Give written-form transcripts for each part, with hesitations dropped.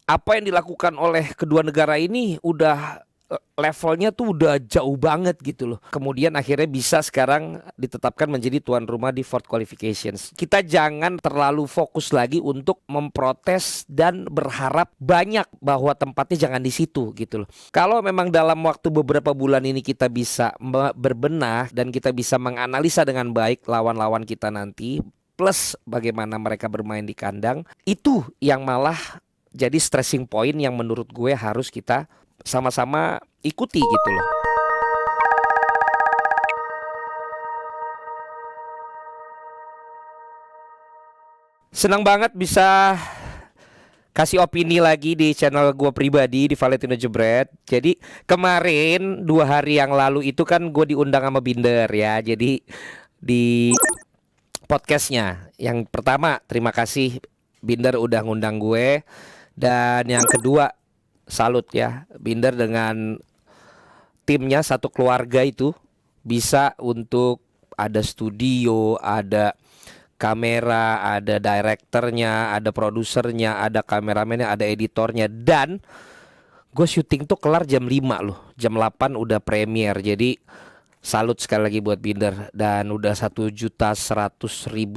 apa yang dilakukan oleh kedua negara ini udah levelnya tuh udah jauh banget gitu loh. Kemudian akhirnya bisa sekarang ditetapkan menjadi tuan rumah di Fourth Qualifications. Kita jangan terlalu fokus lagi untuk memprotes dan berharap banyak bahwa tempatnya jangan di situ gitu loh. Kalau memang dalam waktu beberapa bulan ini kita bisa berbenah dan kita bisa menganalisa dengan baik lawan-lawan kita nanti, plus bagaimana mereka bermain di kandang, itu yang malah jadi stressing point yang menurut gue harus kita sama-sama ikuti gitu loh. Senang banget bisa kasih opini lagi di channel gue pribadi di Valentino Jebret. Jadi kemarin 2 hari yang lalu itu kan gue diundang sama Binder ya. Jadi di podcastnya yang pertama terima kasih Binder udah ngundang gue. Dan yang kedua salut ya Binder dengan timnya satu keluarga itu bisa untuk ada studio, ada kamera, ada direkturnya, ada produsernya, ada kameramennya, ada editornya. Dan gue syuting tuh kelar jam 5 loh, jam 8 udah premier. Jadi salut sekali lagi buat Binder. Dan udah 1.100.000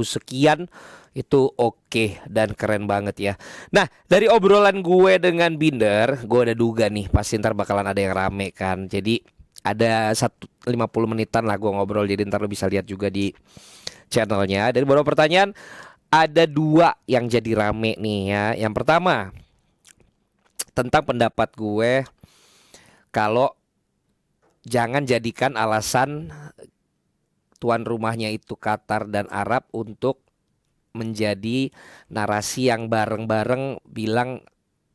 sekian. Itu oke dan keren banget ya. Nah dari obrolan gue dengan Binder, gue udah duga nih pasti ntar bakalan ada yang rame kan. Jadi ada 50 menitan lah gue ngobrol. Jadi ntar lo bisa lihat juga di channelnya. Dari beberapa pertanyaan ada 2 yang jadi rame nih ya. Yang pertama tentang pendapat gue kalau jangan jadikan alasan tuan rumahnya itu Qatar dan Arab untuk menjadi narasi yang bareng-bareng bilang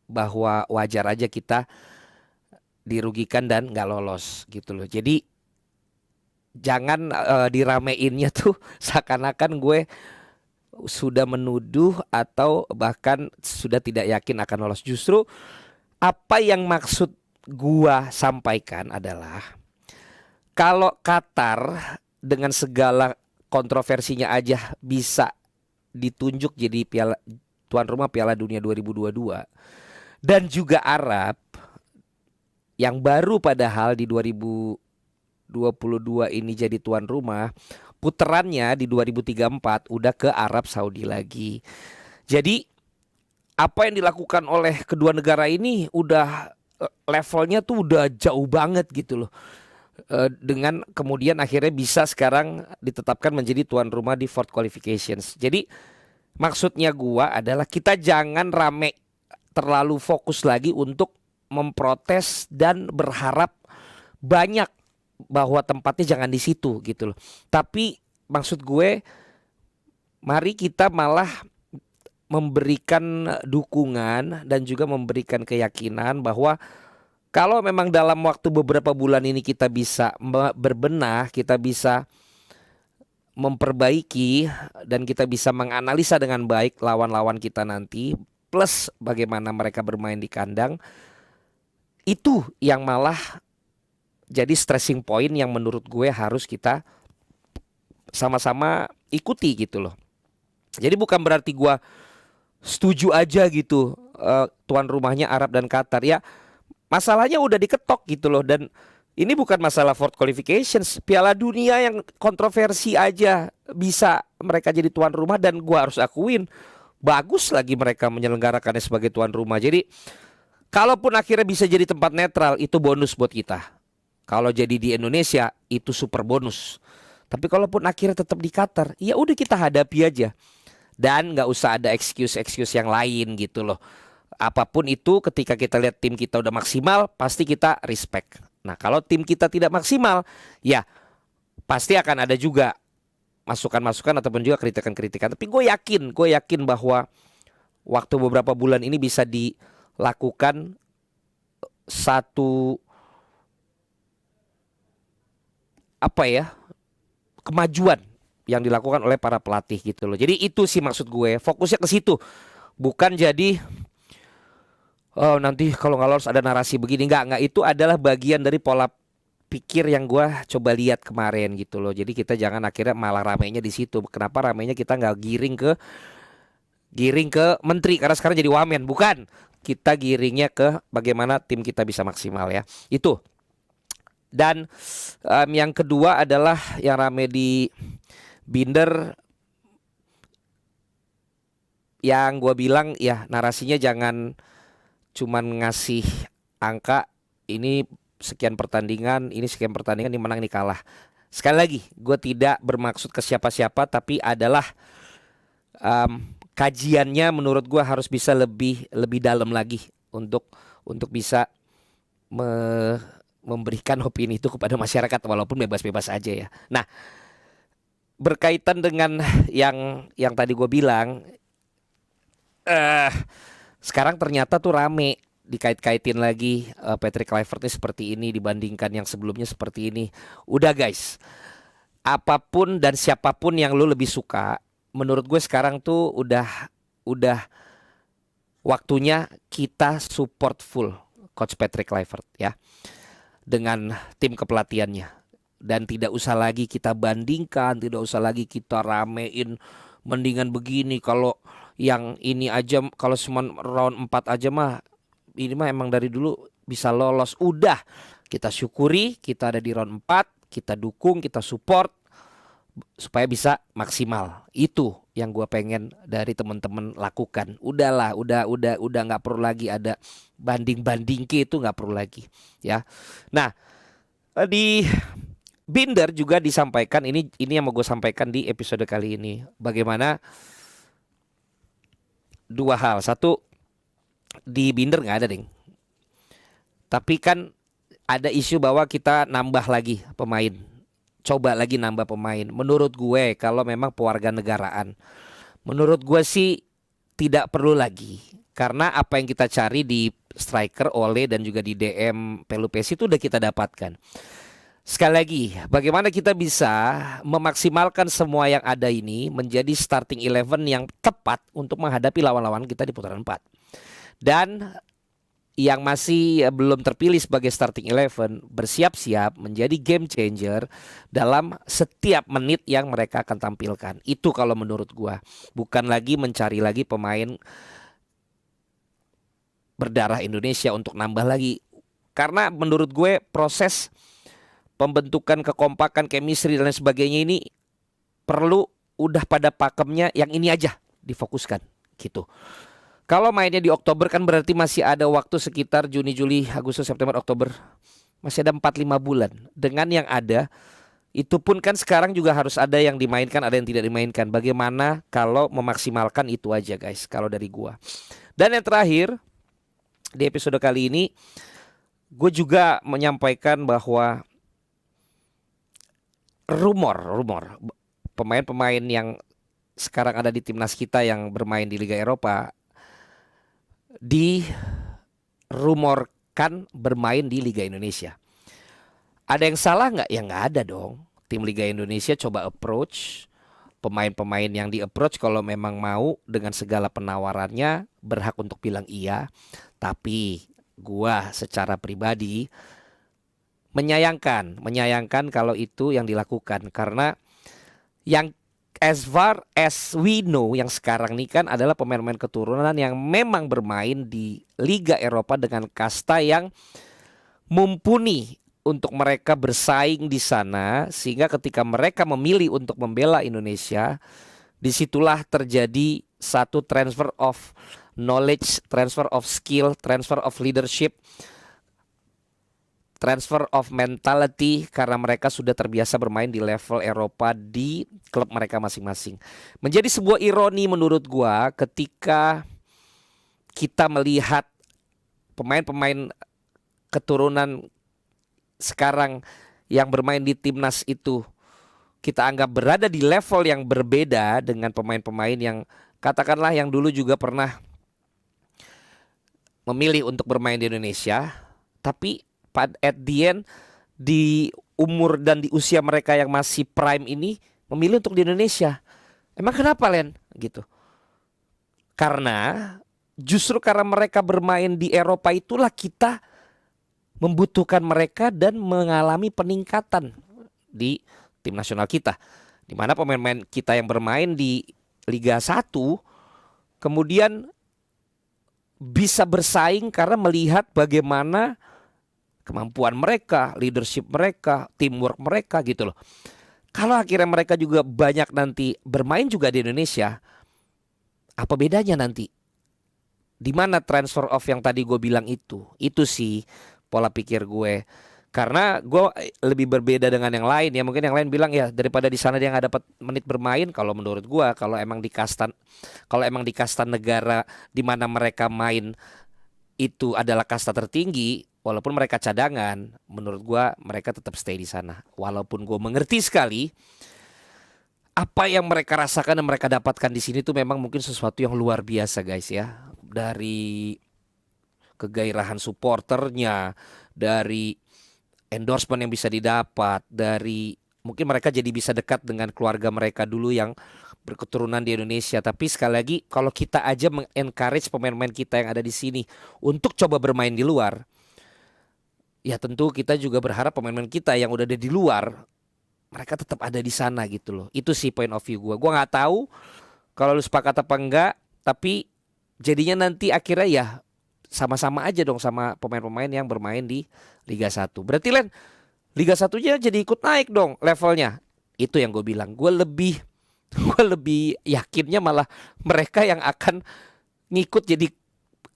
bahwa wajar aja kita dirugikan dan nggak lolos gitu loh. Jadi jangan dirameinnya tuh seakan-akan gue sudah menuduh atau bahkan sudah tidak yakin akan lolos. Justru apa yang maksud gua sampaikan adalah kalau Qatar dengan segala kontroversinya aja bisa ditunjuk jadi tuan rumah Piala Dunia 2022 dan juga Arab yang baru padahal di 2022 ini jadi tuan rumah, puterannya di 2034 udah ke Arab Saudi lagi. Jadi apa yang dilakukan oleh kedua negara ini udah levelnya tuh udah jauh banget gitu loh. Dengan kemudian akhirnya bisa sekarang ditetapkan menjadi tuan rumah di Fourth Qualifications. Jadi maksudnya gua adalah kita jangan rame terlalu fokus lagi untuk memprotes dan berharap banyak bahwa tempatnya jangan di situ gitu loh. Tapi maksud gue mari kita malah memberikan dukungan dan juga memberikan keyakinan bahwa kalau memang dalam waktu beberapa bulan ini kita bisa berbenah, kita bisa memperbaiki dan kita bisa menganalisa dengan baik lawan-lawan kita nanti, plus bagaimana mereka bermain di kandang, itu yang malah jadi stressing point yang menurut gue harus kita sama-sama ikuti gitu loh. Jadi bukan berarti gue setuju aja gitu tuan rumahnya Arab dan Qatar ya. Masalahnya udah diketok gitu loh. Dan ini bukan masalah Fourth Qualifications, Piala Dunia yang kontroversi aja bisa mereka jadi tuan rumah. Dan gua harus akuin bagus lagi mereka menyelenggarakannya sebagai tuan rumah. Jadi kalaupun akhirnya bisa jadi tempat netral, itu bonus buat kita. Kalau jadi di Indonesia itu super bonus. Tapi kalaupun akhirnya tetap di Qatar, ya udah kita hadapi aja. Dan gak usah ada excuse-excuse yang lain gitu loh. Apapun itu ketika kita lihat tim kita udah maksimal, pasti kita respect. Nah kalau tim kita tidak maksimal, ya pasti akan ada juga masukan-masukan ataupun juga kritikan-kritikan. Tapi gue yakin bahwa waktu beberapa bulan ini bisa dilakukan satu kemajuan yang dilakukan oleh para pelatih gitu loh. Jadi itu sih maksud gue, fokusnya ke situ. Bukan jadi oh nanti kalau nggak lolos ada narasi begini. Nggak, itu adalah bagian dari pola pikir yang gue coba lihat kemarin gitu loh. Jadi kita jangan akhirnya malah ramainya di situ. Kenapa ramainya kita nggak giring ke menteri karena sekarang jadi wamen, bukan. kita giringnya ke bagaimana tim kita bisa maksimal ya. Itu. Dan yang kedua adalah yang rame di Binder, yang gue bilang ya narasinya jangan cuman ngasih angka, ini sekian pertandingan, ini sekian pertandingan, ini menang, ini kalah. Sekali lagi, gue tidak bermaksud ke siapa-siapa, tapi adalah kajiannya menurut gue harus bisa lebih dalam lagi untuk bisa memberikan opini itu kepada masyarakat walaupun bebas-bebas aja ya. Nah, berkaitan dengan yang tadi gue bilang, sekarang ternyata tuh rame dikait-kaitin lagi Patrick Kluivert ini seperti ini dibandingkan yang sebelumnya seperti ini. Udah guys, apapun dan siapapun yang lu lebih suka, menurut gue sekarang tuh udah waktunya kita support full Coach Patrick Kluivert ya, dengan tim kepelatihannya. Dan tidak usah lagi kita bandingkan, tidak usah lagi kita ramein, mendingan begini kalau yang ini aja, kalau cuma round 4 aja mah ini mah emang dari dulu bisa lolos. Udah, kita syukuri kita ada di round 4, kita dukung, kita support supaya bisa maksimal. Itu yang gue pengen dari teman-teman lakukan. Udahlah, udah nggak perlu lagi ada banding itu, nggak perlu lagi ya. Nah, di Binder juga disampaikan, ini yang mau gue sampaikan di episode kali ini, bagaimana dua hal. Satu, di Binder nggak ada ding, tapi kan ada isu bahwa kita nambah lagi pemain, coba lagi nambah pemain. Menurut gue kalau memang pewarga negaraan, menurut gue sih tidak perlu lagi, karena apa yang kita cari di striker Ole dan juga di DM Pelupesi itu udah kita dapatkan. Sekali lagi, bagaimana kita bisa memaksimalkan semua yang ada ini menjadi starting 11 yang tepat untuk menghadapi lawan-lawan kita di putaran 4. Dan yang masih belum terpilih sebagai starting 11 bersiap-siap menjadi game changer dalam setiap menit yang mereka akan tampilkan. Itu kalau menurut gua, bukan lagi mencari lagi pemain berdarah Indonesia untuk nambah lagi. Karena menurut gue proses pembentukan kekompakan, chemistry dan lain sebagainya ini perlu udah pada pakemnya yang ini aja difokuskan gitu. Kalau mainnya di Oktober kan berarti masih ada waktu sekitar Juni, Juli, Agustus, September, Oktober. Masih ada 4-5 bulan. Dengan yang ada, itu pun kan sekarang juga harus ada yang dimainkan, ada yang tidak dimainkan. Bagaimana kalau memaksimalkan itu aja guys, kalau dari gua. Dan yang terakhir, di episode kali ini, gue juga menyampaikan bahwa rumor pemain-pemain yang sekarang ada di timnas kita yang bermain di Liga Eropa dirumorkan bermain di Liga Indonesia. Ada yang salah nggak? Ya nggak ada dong. Tim Liga Indonesia coba approach pemain-pemain yang di approach, kalau memang mau dengan segala penawarannya berhak untuk bilang iya. Tapi gua secara pribadi menyayangkan kalau itu yang dilakukan, karena yang as far as we know yang sekarang ini kan adalah pemain-pemain keturunan yang memang bermain di Liga Eropa dengan kasta yang mumpuni untuk mereka bersaing di sana, sehingga ketika mereka memilih untuk membela Indonesia, disitulah terjadi satu transfer of knowledge, transfer of skill, transfer of leadership, transfer of mentality, karena mereka sudah terbiasa bermain di level Eropa di klub mereka masing-masing. Menjadi sebuah ironi menurut gua ketika kita melihat pemain-pemain keturunan sekarang yang bermain di timnas itu kita anggap berada di level yang berbeda dengan pemain-pemain yang katakanlah yang dulu juga pernah memilih untuk bermain di Indonesia, tapi at the end di umur dan di usia mereka yang masih prime ini memilih untuk di Indonesia. Emang kenapa Len? Gitu. Karena justru karena mereka bermain di Eropa itulah kita membutuhkan mereka dan mengalami peningkatan di tim nasional kita. Di mana pemain-pemain kita yang bermain di Liga 1 kemudian bisa bersaing karena melihat bagaimana kemampuan mereka, leadership mereka, teamwork mereka gitu loh. Kalau akhirnya mereka juga banyak nanti bermain juga di Indonesia, apa bedanya nanti? Di mana transfer of yang tadi gue bilang itu? Itu sih pola pikir gue. Karena gue lebih berbeda dengan yang lain ya. Mungkin yang lain bilang ya daripada di sana dia nggak dapat menit bermain. Kalau menurut gue, kalau emang di kasta negara di mana mereka main itu adalah kasta tertinggi, walaupun mereka cadangan, menurut gua mereka tetap stay di sana. Walaupun gua mengerti sekali apa yang mereka rasakan dan mereka dapatkan di sini tuh memang mungkin sesuatu yang luar biasa guys ya. Dari kegairahan supporternya, dari endorsement yang bisa didapat, dari mungkin mereka jadi bisa dekat dengan keluarga mereka dulu yang berketurunan di Indonesia. Tapi sekali lagi kalau kita aja mengencourage pemain-pemain kita yang ada di sini untuk coba bermain di luar, ya tentu kita juga berharap pemain-pemain kita yang udah ada di luar mereka tetap ada di sana gitu loh. Itu sih point of view gue. Gue nggak tahu kalau lu sepakat apa enggak, tapi jadinya nanti akhirnya ya sama-sama aja dong sama pemain-pemain yang bermain di Liga 1. Berarti Len, Liga 1-nya jadi ikut naik dong levelnya. Itu yang gue bilang. Gue lebih yakinnya malah mereka yang akan ngikut jadi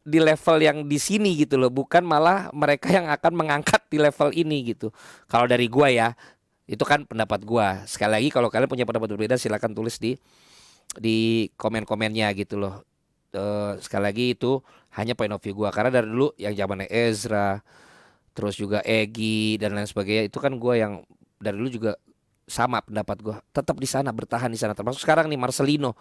di level yang di sini gitu loh, bukan malah mereka yang akan mengangkat di level ini gitu. Kalau dari gua ya, itu kan pendapat gua. Sekali lagi kalau kalian punya pendapat berbeda silakan tulis di komen-komennya gitu loh. Sekali lagi itu hanya point of view gua karena dari dulu yang zamannya Ezra, terus juga Egi dan lain sebagainya itu kan gua yang dari dulu juga sama pendapat gua. Tetap di sana, bertahan di sana. Termasuk sekarang nih Marcelino.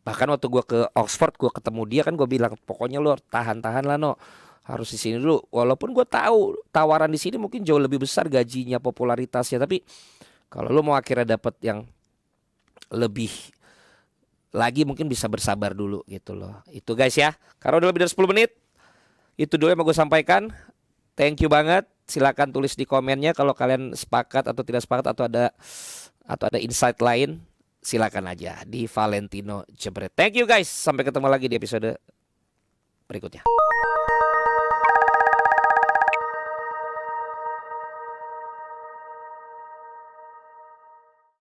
Bahkan waktu gua ke Oxford gua ketemu dia kan gua bilang pokoknya lo tahan-tahan lah no. Harus di sini dulu. Walaupun gua tahu tawaran di sini mungkin jauh lebih besar gajinya, popularitasnya, tapi kalau lo mau akhirnya dapat yang lebih lagi mungkin bisa bersabar dulu gitu loh. Itu guys ya. Karena udah lebih dari 10 menit. Itu dulu yang mau gue sampaikan. Thank you banget. Silakan tulis di komennya kalau kalian sepakat atau tidak sepakat atau ada insight lain. Silakan aja di Valentino Jebret. Thank you guys. Sampai ketemu lagi di episode berikutnya.